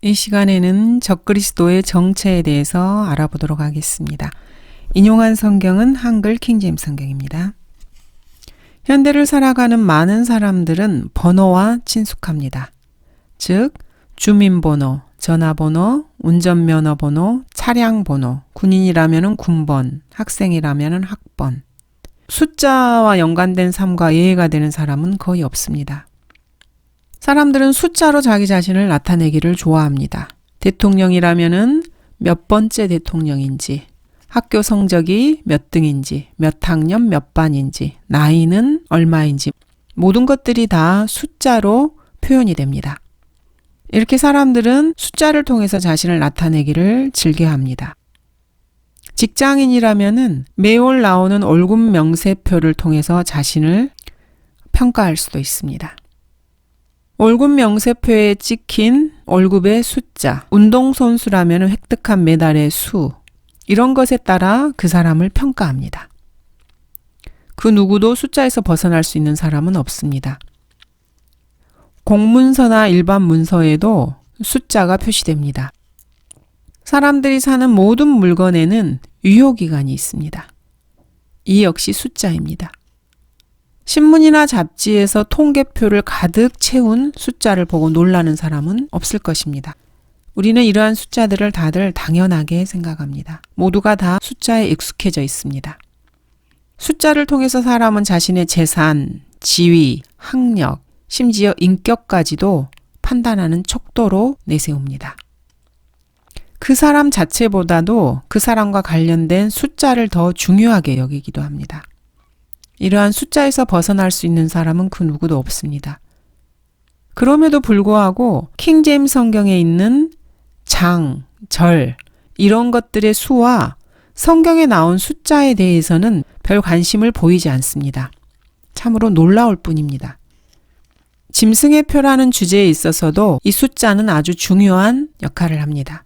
이 시간에는 적그리스도의 정체에 대해서 알아보도록 하겠습니다. 인용한 성경은 한글 킹제임스 성경입니다. 현대를 살아가는 많은 사람들은 번호와 친숙합니다. 즉, 주민번호, 전화번호, 운전면허번호, 차량번호, 군인이라면 군번, 학생이라면 학번. 숫자와 연관된 삶과 이해가 되는 사람은 거의 없습니다. 사람들은 숫자로 자기 자신을 나타내기를 좋아합니다. 대통령이라면은 몇 번째 대통령인지, 학교 성적이 몇 등인지, 몇 학년 몇 반인지, 나이는 얼마인지 모든 것들이 다 숫자로 표현이 됩니다. 이렇게 사람들은 숫자를 통해서 자신을 나타내기를 즐겨합니다. 직장인이라면은 매월 나오는 월급 명세표를 통해서 자신을 평가할 수도 있습니다. 월급 명세표에 찍힌 월급의 숫자, 운동선수라면 획득한 메달의 수, 이런 것에 따라 그 사람을 평가합니다. 그 누구도 숫자에서 벗어날 수 있는 사람은 없습니다. 공문서나 일반 문서에도 숫자가 표시됩니다. 사람들이 사는 모든 물건에는 유효기간이 있습니다. 이 역시 숫자입니다. 신문이나 잡지에서 통계표를 가득 채운 숫자를 보고 놀라는 사람은 없을 것입니다. 우리는 이러한 숫자들을 다들 당연하게 생각합니다. 모두가 다 숫자에 익숙해져 있습니다. 숫자를 통해서 사람은 자신의 재산, 지위, 학력, 심지어 인격까지도 판단하는 척도로 내세웁니다. 그 사람 자체보다도 그 사람과 관련된 숫자를 더 중요하게 여기기도 합니다. 이러한 숫자에서 벗어날 수 있는 사람은 그 누구도 없습니다. 그럼에도 불구하고 킹제임스 성경에 있는 장, 절, 이런 것들의 수와 성경에 나온 숫자에 대해서는 별 관심을 보이지 않습니다. 참으로 놀라울 뿐입니다. 짐승의 표라는 주제에 있어서도 이 숫자는 아주 중요한 역할을 합니다.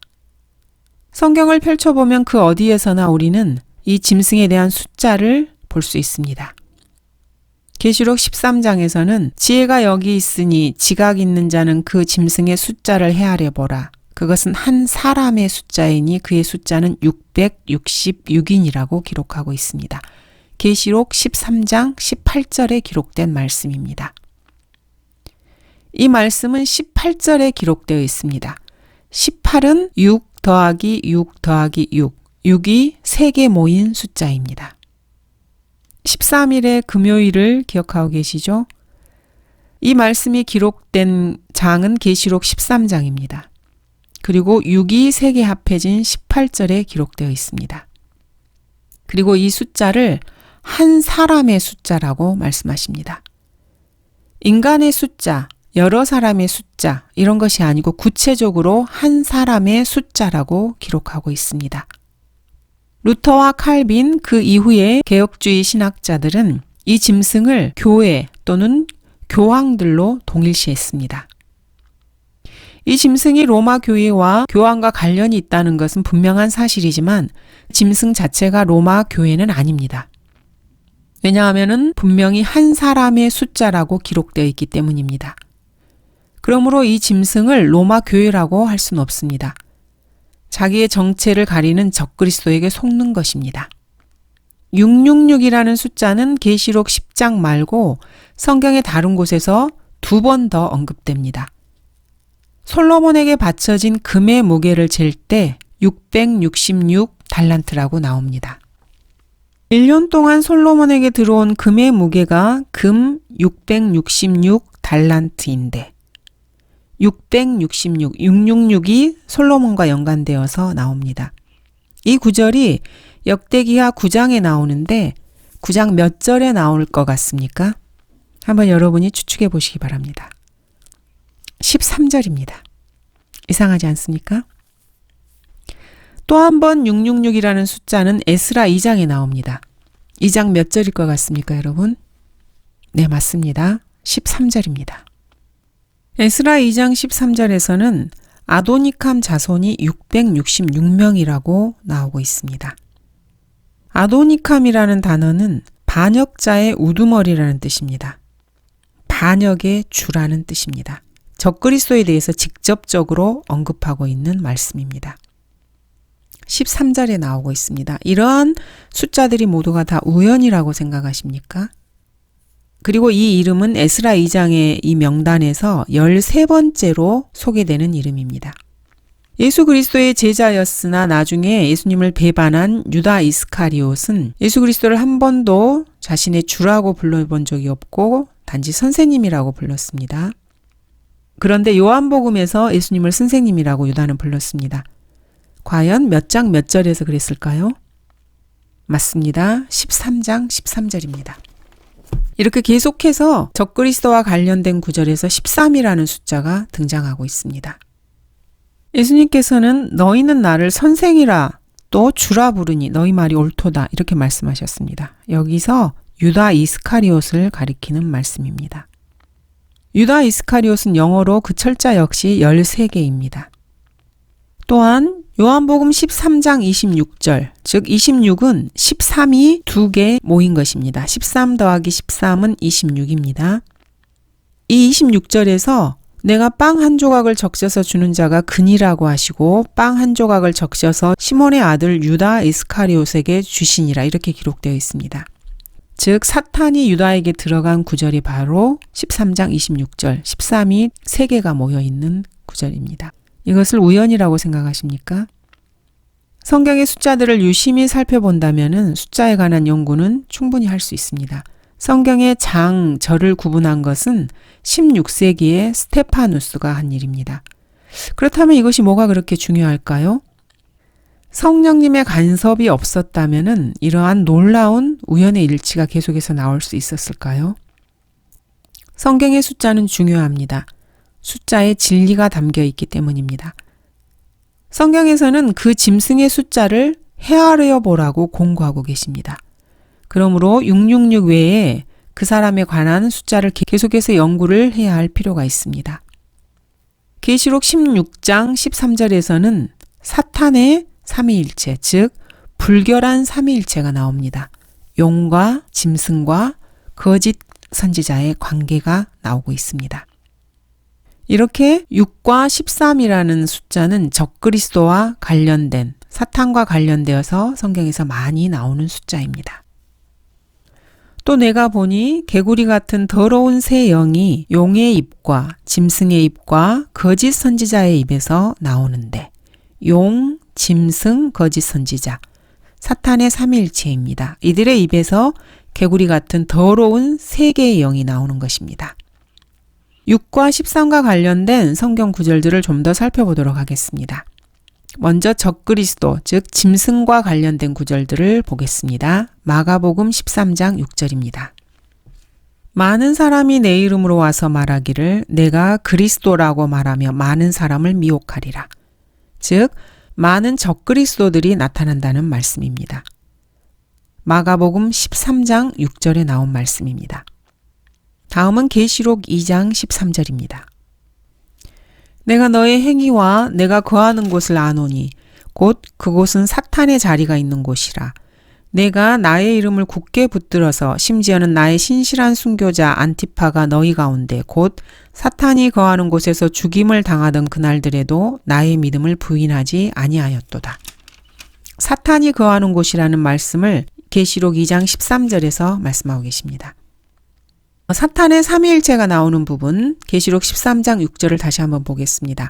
성경을 펼쳐보면 그 어디에서나 우리는 이 짐승에 대한 숫자를 볼 수 있습니다. 계시록 13장에서는 지혜가 여기 있으니 지각 있는 자는 그 짐승의 숫자를 헤아려 보라. 그것은 한 사람의 숫자이니 그의 숫자는 666인이라고 기록하고 있습니다. 계시록 13장 18절에 기록된 말씀입니다. 이 말씀은 18절에 기록되어 있습니다. 18은 6 더하기 6 더하기 6, 6이 3개 모인 숫자입니다. 13일의 금요일을 기억하고 계시죠? 이 말씀이 기록된 장은 계시록 13장입니다. 그리고 6이 3개 합해진 18절에 기록되어 있습니다. 그리고 이 숫자를 한 사람의 숫자라고 말씀하십니다. 인간의 숫자, 여러 사람의 숫자, 이런 것이 아니고 구체적으로 한 사람의 숫자라고 기록하고 있습니다. 루터와 칼빈 그 이후의 개혁주의 신학자들은 이 짐승을 교회 또는 교황들로 동일시했습니다. 이 짐승이 로마 교회와 교황과 관련이 있다는 것은 분명한 사실이지만 짐승 자체가 로마 교회는 아닙니다. 왜냐하면 분명히 한 사람의 숫자라고 기록되어 있기 때문입니다. 그러므로 이 짐승을 로마 교회라고 할 수는 없습니다. 자기의 정체를 가리는 적그리스도에게 속는 것입니다. 666이라는 숫자는 계시록 10장 말고 성경의 다른 곳에서 2번 더 언급됩니다. 솔로몬에게 바쳐진 금의 무게를 잴 때 666 달란트라고 나옵니다. 1년 동안 솔로몬에게 들어온 금의 무게가 금 666 달란트인데 666, 666이 솔로몬과 연관되어서 나옵니다. 이 구절이 역대기하 9장에 나오는데 9장 몇 절에 나올 것 같습니까? 한번 여러분이 추측해 보시기 바랍니다. 13절입니다. 이상하지 않습니까? 또 한 번 666이라는 숫자는 에스라 2장에 나옵니다. 2장 몇 절일 것 같습니까, 여러분? 네, 맞습니다. 13절입니다. 에스라 2장 13절에서는 아도니캄 자손이 666명이라고 나오고 있습니다. 아도니캄이라는 단어는 반역자의 우두머리라는 뜻입니다. 반역의 주라는 뜻입니다. 적그리스도에 대해서 직접적으로 언급하고 있는 말씀입니다. 13절에 나오고 있습니다. 이러한 숫자들이 모두가 다 우연이라고 생각하십니까? 그리고 이 이름은 에스라 2장의 이 명단에서 13번째로 소개되는 이름입니다. 예수 그리스도의 제자였으나 나중에 예수님을 배반한 유다 이스카리옷은 예수 그리스도를 한 번도 자신의 주라고 불러본 적이 없고 단지 선생님이라고 불렀습니다. 그런데 요한복음에서 예수님을 선생님이라고 유다는 불렀습니다. 과연 몇 장 몇 절에서 그랬을까요? 맞습니다. 13장 13절입니다. 이렇게 계속해서 적그리스도와 관련된 구절에서 13이라는 숫자가 등장하고 있습니다. 예수님께서는 너희는 나를 선생이라 또 주라 부르니 너희 말이 옳도다 이렇게 말씀하셨습니다. 여기서 유다 이스카리옷을 가리키는 말씀입니다. 유다 이스카리옷은 영어로 그 철자 역시 13개입니다. 또한 요한복음 13장 26절, 즉 26은 13이 2개 모인 것입니다. 13 더하기 13은 26입니다. 이 26절에서 내가 빵 한 조각을 적셔서 주는 자가 그니라고 하시고 빵 한 조각을 적셔서 시몬의 아들 유다 이스카리옷에게 주시니라 이렇게 기록되어 있습니다. 즉 사탄이 유다에게 들어간 구절이 바로 13장 26절, 13이 3개가 모여있는 구절입니다. 이것을 우연이라고 생각하십니까? 성경의 숫자들을 유심히 살펴본다면 숫자에 관한 연구는 충분히 할 수 있습니다. 성경의 장, 절을 구분한 것은 16세기에 스테파누스가 한 일입니다. 그렇다면 이것이 뭐가 그렇게 중요할까요? 성령님의 간섭이 없었다면 이러한 놀라운 우연의 일치가 계속해서 나올 수 있었을까요? 성경의 숫자는 중요합니다. 숫자에 진리가 담겨 있기 때문입니다. 성경에서는 그 짐승의 숫자를 헤아려 보라고 공고하고 계십니다. 그러므로 666 외에 그 사람에 관한 숫자를 계속해서 연구를 해야 할 필요가 있습니다. 계시록 16장 13절에서는 사탄의 삼위일체, 즉 불결한 삼위일체가 나옵니다. 용과 짐승과 거짓 선지자의 관계가 나오고 있습니다. 이렇게 6과 13이라는 숫자는 적그리스도와 관련된 사탄과 관련되어서 성경에서 많이 나오는 숫자입니다. 또 내가 보니 개구리 같은 더러운 새 영이 용의 입과 짐승의 입과 거짓 선지자의 입에서 나오는데 용, 짐승, 거짓 선지자, 사탄의 삼위일체입니다. 이들의 입에서 개구리 같은 더러운 세 개의 영이 나오는 것입니다. 6과 13과 관련된 성경 구절들을 좀 더 살펴보도록 하겠습니다. 먼저 적그리스도, 즉 짐승과 관련된 구절들을 보겠습니다. 마가복음 13장 6절입니다. 많은 사람이 내 이름으로 와서 말하기를 내가 그리스도라고 말하며 많은 사람을 미혹하리라. 즉 많은 적그리스도들이 나타난다는 말씀입니다. 마가복음 13장 6절에 나온 말씀입니다. 다음은 계시록 2장 13절입니다. 내가 너의 행위와 내가 거하는 곳을 아노니 곧 그곳은 사탄의 자리가 있는 곳이라. 내가 나의 이름을 굳게 붙들어서 심지어는 나의 신실한 순교자 안티파가 너희 가운데 곧 사탄이 거하는 곳에서 죽임을 당하던 그날들에도 나의 믿음을 부인하지 아니하였도다. 사탄이 거하는 곳이라는 말씀을 계시록 2장 13절에서 말씀하고 계십니다. 사탄의 삼위일체가 나오는 부분 계시록 13장 6절을 다시 한번 보겠습니다.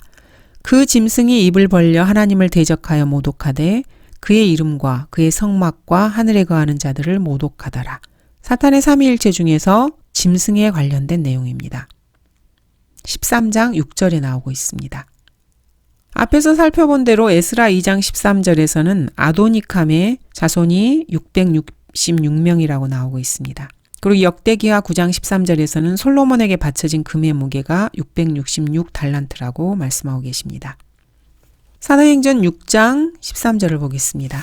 그 짐승이 입을 벌려 하나님을 대적하여 모독하되 그의 이름과 그의 성막과 하늘에 거하는 자들을 모독하더라. 사탄의 삼위일체 중에서 짐승에 관련된 내용입니다. 13장 6절에 나오고 있습니다. 앞에서 살펴본 대로 에스라 2장 13절에서는 아도니캄의 자손이 666명이라고 나오고 있습니다. 그리고 역대기하 9장 13절에서는 솔로몬에게 바쳐진 금의 무게가 666달란트라고 말씀하고 계십니다. 사도행전 6장 13절을 보겠습니다.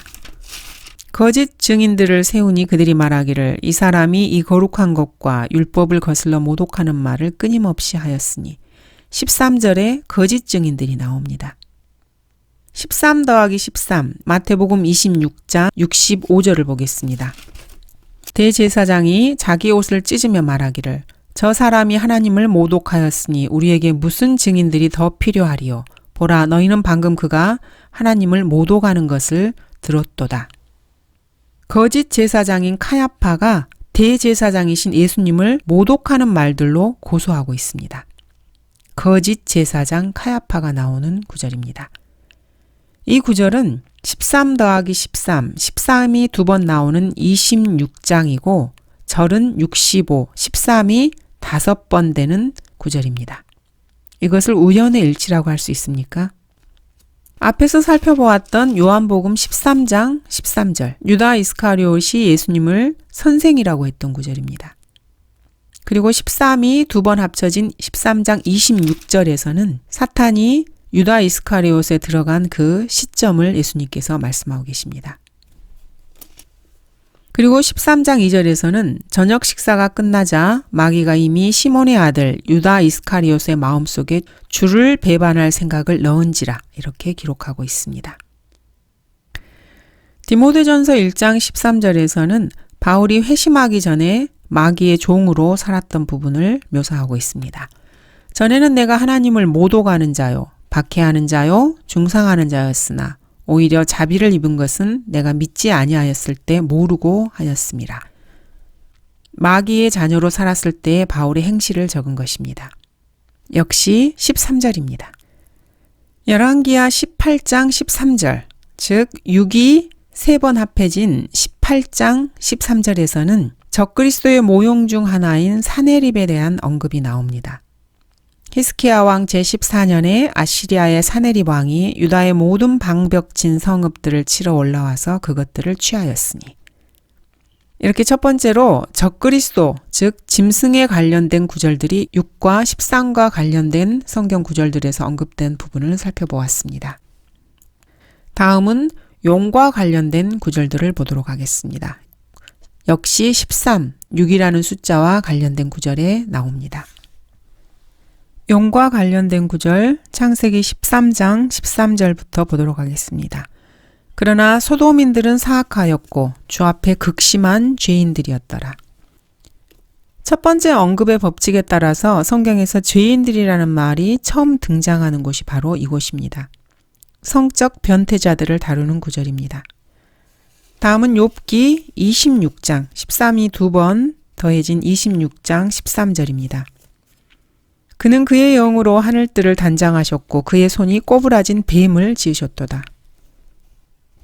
거짓 증인들을 세우니 그들이 말하기를 이 사람이 이 거룩한 것과 율법을 거슬러 모독하는 말을 끊임없이 하였으니 13절에 거짓 증인들이 나옵니다. 13 더하기 13 마태복음 26장 65절을 보겠습니다. 대제사장이 자기 옷을 찢으며 말하기를 저 사람이 하나님을 모독하였으니 우리에게 무슨 증인들이 더 필요하리요. 보라, 너희는 방금 그가 하나님을 모독하는 것을 들었도다. 거짓 제사장인 카야파가 대제사장이신 예수님을 모독하는 말들로 고소하고 있습니다. 거짓 제사장 카야파가 나오는 구절입니다. 이 구절은 13 더하기 13, 13이 두 번 나오는 26장이고 절은 65, 13이 5번 되는 구절입니다. 이것을 우연의 일치라고 할 수 있습니까? 앞에서 살펴보았던 요한복음 13장 13절, 유다 이스카리옷이 예수님을 선생이라고 했던 구절입니다. 그리고 13이 두 번 합쳐진 13장 26절에서는 사탄이 유다 이스카리옷에 들어간 그 시점을 예수님께서 말씀하고 계십니다. 그리고 13장 2절에서는 저녁 식사가 끝나자 마귀가 이미 시몬의 아들 유다 이스카리옷의 마음속에 주를 배반할 생각을 넣은지라 이렇게 기록하고 있습니다. 디모데전서 1장 13절에서는 바울이 회심하기 전에 마귀의 종으로 살았던 부분을 묘사하고 있습니다. 전에는 내가 하나님을 모독하는 자요, 박해하는 자요, 중상하는 자였으나 오히려 자비를 입은 것은 내가 믿지 아니하였을 때 모르고 하였습니다. 마귀의 자녀로 살았을 때의 바울의 행실을 적은 것입니다. 역시 13절입니다. 열왕기하 18장 13절, 즉 6이 3번 합해진 18장 13절에서는 적그리스도의 모용 중 하나인 사네립에 대한 언급이 나옵니다. 히스기야 왕 제14년에 아시리아의 사네립 왕이 유다의 모든 방벽진 성읍들을 치러 올라와서 그것들을 취하였으니. 이렇게 첫 번째로 적그리스도, 즉 짐승에 관련된 구절들이 6과 13과 관련된 성경 구절들에서 언급된 부분을 살펴보았습니다. 다음은 용과 관련된 구절들을 보도록 하겠습니다. 역시 13, 6이라는 숫자와 관련된 구절에 나옵니다. 용과 관련된 구절 창세기 13장 13절부터 보도록 하겠습니다. 그러나 소돔인들은 사악하였고 주 앞에 극심한 죄인들이었더라. 첫 번째 언급의 법칙에 따라서 성경에서 죄인들이라는 말이 처음 등장하는 곳이 바로 이곳입니다. 성적 변태자들을 다루는 구절입니다. 다음은 욥기 26장 13이 2번 더해진 26장 13절입니다. 그는 그의 영으로 하늘들을 단장하셨고 그의 손이 꼬부라진 뱀을 지으셨도다.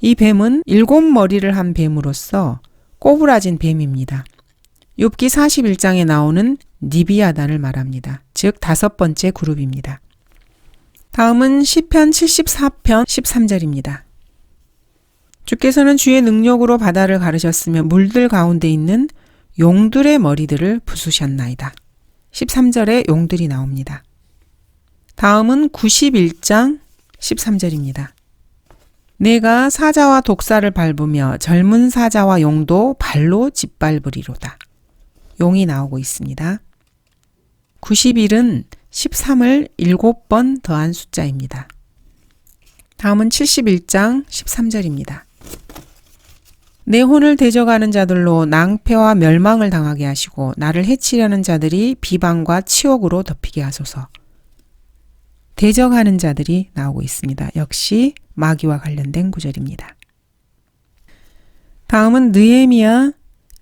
이 뱀은 7머리를 한 뱀으로서 꼬부라진 뱀입니다. 욥기 41장에 나오는 니비아단을 말합니다. 즉 5번째 그룹입니다. 다음은 시편 74편 13절입니다. 주께서는 주의 능력으로 바다를 가르셨으며 물들 가운데 있는 용들의 머리들을 부수셨나이다. 13절에 용들이 나옵니다. 다음은 91장 13절입니다. 내가 사자와 독사를 밟으며 젊은 사자와 용도 발로 짓밟으리로다. 용이 나오고 있습니다. 91은 13을 7번 더한 숫자입니다. 다음은 71장 13절입니다. 내 혼을 대적하는 자들로 낭패와 멸망을 당하게 하시고 나를 해치려는 자들이 비방과 치욕으로 덮이게 하소서. 대적하는 자들이 나오고 있습니다. 역시 마귀와 관련된 구절입니다. 다음은 느헤미야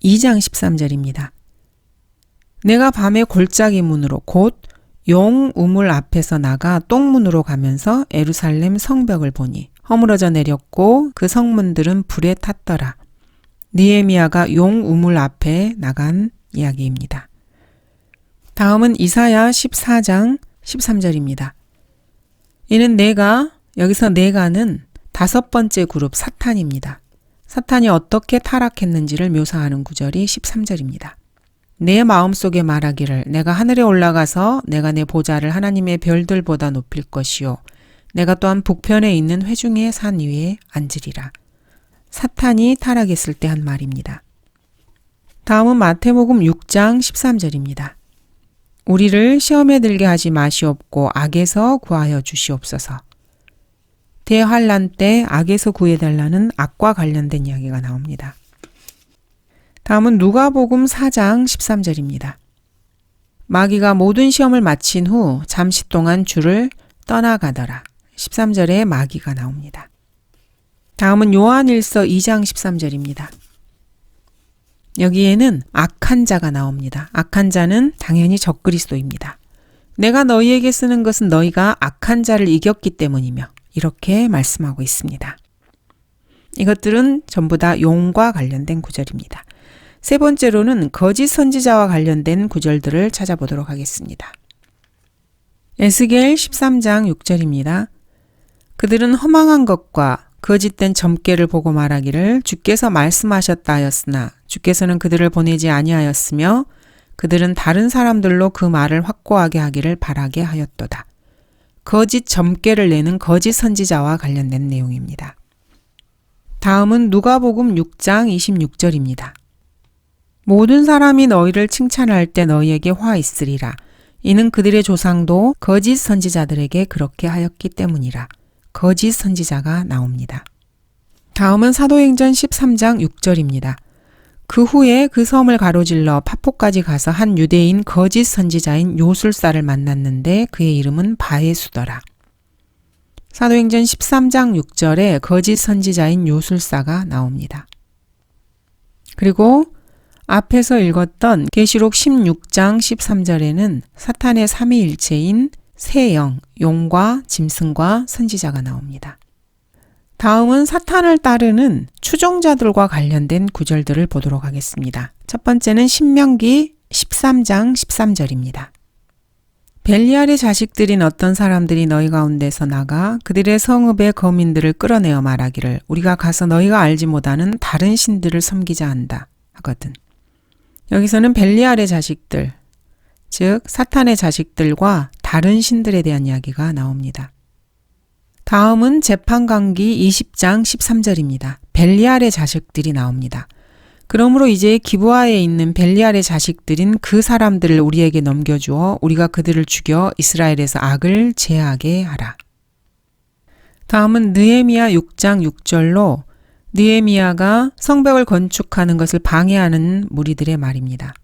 2장 13절입니다. 내가 밤에 골짜기 문으로 곧 용 우물 앞에서 나가 똥문으로 가면서 예루살렘 성벽을 보니 허물어져 내렸고 그 성문들은 불에 탔더라. 느헤미야가 용 우물 앞에 나간 이야기입니다. 다음은 이사야 14장 13절입니다. 이는 여기서 내가는 5번째 그룹 사탄입니다. 사탄이 어떻게 타락했는지를 묘사하는 구절이 13절입니다. 내 마음속에 말하기를 내가 하늘에 올라가서 내가 내 보좌를 하나님의 별들보다 높일 것이요 내가 또한 북편에 있는 회중의 산 위에 앉으리라. 사탄이 타락했을 때 한 말입니다. 다음은 마태복음 6장 13절입니다. 우리를 시험에 들게 하지 마시옵고 악에서 구하여 주시옵소서. 대환란 때 악에서 구해달라는 악과 관련된 이야기가 나옵니다. 다음은 누가복음 4장 13절입니다. 마귀가 모든 시험을 마친 후 잠시 동안 주를 떠나가더라. 13절에 마귀가 나옵니다. 다음은 요한일서 2장 13절입니다. 여기에는 악한 자가 나옵니다. 악한 자는 당연히 적그리스도입니다. 내가 너희에게 쓰는 것은 너희가 악한 자를 이겼기 때문이며 이렇게 말씀하고 있습니다. 이것들은 전부 다 용과 관련된 구절입니다. 세 번째로는 거짓 선지자와 관련된 구절들을 찾아보도록 하겠습니다. 에스겔 13장 6절입니다. 그들은 허망한 것과 거짓된 점괘를 보고 말하기를 주께서 말씀하셨다 하였으나 주께서는 그들을 보내지 아니하였으며 그들은 다른 사람들로 그 말을 확고하게 하기를 바라게 하였도다. 거짓 점괘를 내는 거짓 선지자와 관련된 내용입니다. 다음은 누가복음 6장 26절입니다. 모든 사람이 너희를 칭찬할 때 너희에게 화 있으리라. 이는 그들의 조상도 거짓 선지자들에게 그렇게 하였기 때문이라. 거짓 선지자가 나옵니다. 다음은 사도행전 13장 6절입니다. 그 후에 그 섬을 가로질러 파포까지 가서 한 유대인 거짓 선지자인 요술사를 만났는데 그의 이름은 바에수더라. 사도행전 13장 6절에 거짓 선지자인 요술사가 나옵니다. 그리고 앞에서 읽었던 계시록 16장 13절에는 사탄의 삼위일체인 세 영, 용과 짐승과 선지자가 나옵니다. 다음은 사탄을 따르는 추종자들과 관련된 구절들을 보도록 하겠습니다. 첫 번째는 신명기 13장 13절입니다. 벨리알의 자식들인 어떤 사람들이 너희 가운데서 나가 그들의 성읍의 거민들을 끌어내어 말하기를 우리가 가서 너희가 알지 못하는 다른 신들을 섬기자 한다 하거든. 여기서는 벨리알의 자식들, 즉 사탄의 자식들과 다른 신들에 대한 이야기가 나옵니다. 다음은 재판강기 20장 13절입니다. 벨리알의 자식들이 나옵니다. 그러므로 이제 기브아에 있는 벨리알의 자식들인 그 사람들을 우리에게 넘겨주어 우리가 그들을 죽여 이스라엘에서 악을 제하게 하라. 다음은 느헤미야 6장 6절로 느헤미야가 성벽을 건축하는 것을 방해하는 무리들의 말입니다.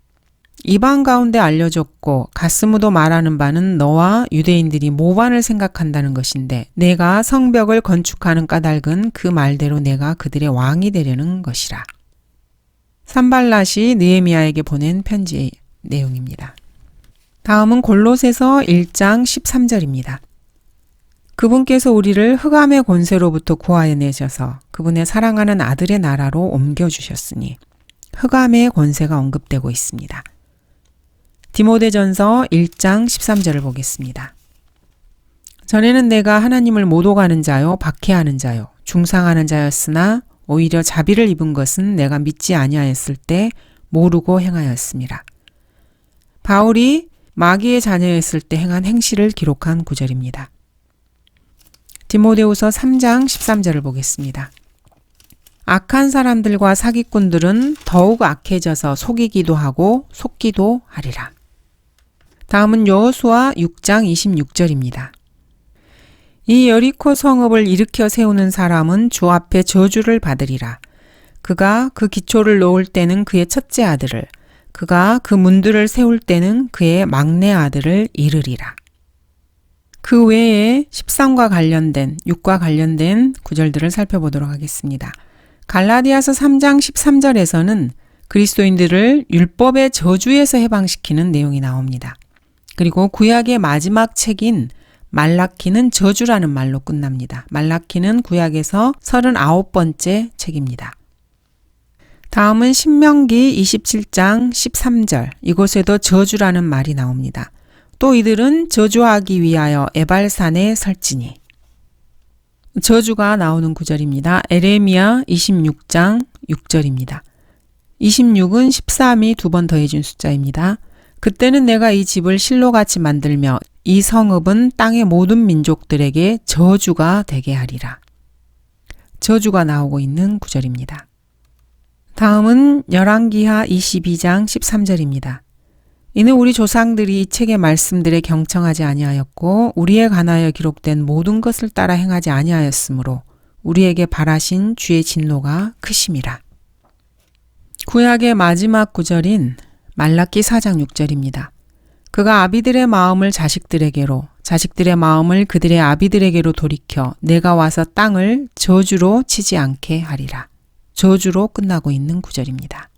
이방 가운데 알려졌고 가스무도 말하는 바는 너와 유대인들이 모반을 생각한다는 것인데 내가 성벽을 건축하는 까닭은 그 말대로 내가 그들의 왕이 되려는 것이라. 산발랏이 느헤미야에게 보낸 편지의 내용입니다. 다음은 골로새서 1장 13절입니다. 그분께서 우리를 흑암의 권세로부터 구하여 내셔서 그분의 사랑하는 아들의 나라로 옮겨주셨으니 흑암의 권세가 언급되고 있습니다. 디모데전서 1장 13절을 보겠습니다. 전에는 내가 하나님을 못 오가는 자요 박해하는 자요 중상하는 자였으나 오히려 자비를 입은 것은 내가 믿지 아니하였을 때 모르고 행하였습니다. 바울이 마귀의 자녀였을 때 행한 행실을 기록한 구절입니다. 디모데후서 3장 13절을 보겠습니다. 악한 사람들과 사기꾼들은 더욱 악해져서 속이기도 하고 속기도 하리라. 다음은 여호수아 6장 26절입니다. 이 여리코 성읍을 일으켜 세우는 사람은 주 앞에 저주를 받으리라. 그가 그 기초를 놓을 때는 그의 첫째 아들을, 그가 그 문들을 세울 때는 그의 막내 아들을 이르리라. 그 외에 13과 관련된, 6과 관련된 구절들을 살펴보도록 하겠습니다. 갈라디아서 3장 13절에서는 그리스도인들을 율법의 저주에서 해방시키는 내용이 나옵니다. 그리고 구약의 마지막 책인 말라키는 저주라는 말로 끝납니다. 말라키는 구약에서 39번째 책입니다. 다음은 신명기 27장 13절, 이곳에도 저주라는 말이 나옵니다. 또 이들은 저주하기 위하여 에발산에 설지니. 저주가 나오는 구절입니다. 에레미야 26장 6절입니다. 26은 13이 두 번 더해준 숫자입니다. 그때는 내가 이 집을 실로같이 만들며 이 성읍은 땅의 모든 민족들에게 저주가 되게 하리라. 저주가 나오고 있는 구절입니다. 다음은 열왕기하 22장 13절입니다. 이는 우리 조상들이 이 책의 말씀들에 경청하지 아니하였고 우리에 관하여 기록된 모든 것을 따라 행하지 아니하였으므로 우리에게 발하신 주의 진노가 크심이라. 구약의 마지막 구절인 말라기 4장 6절입니다. 그가 아비들의 마음을 자식들에게로, 자식들의 마음을 그들의 아비들에게로 돌이켜 내가 와서 땅을 저주로 치지 않게 하리라. 저주로 끝나고 있는 구절입니다.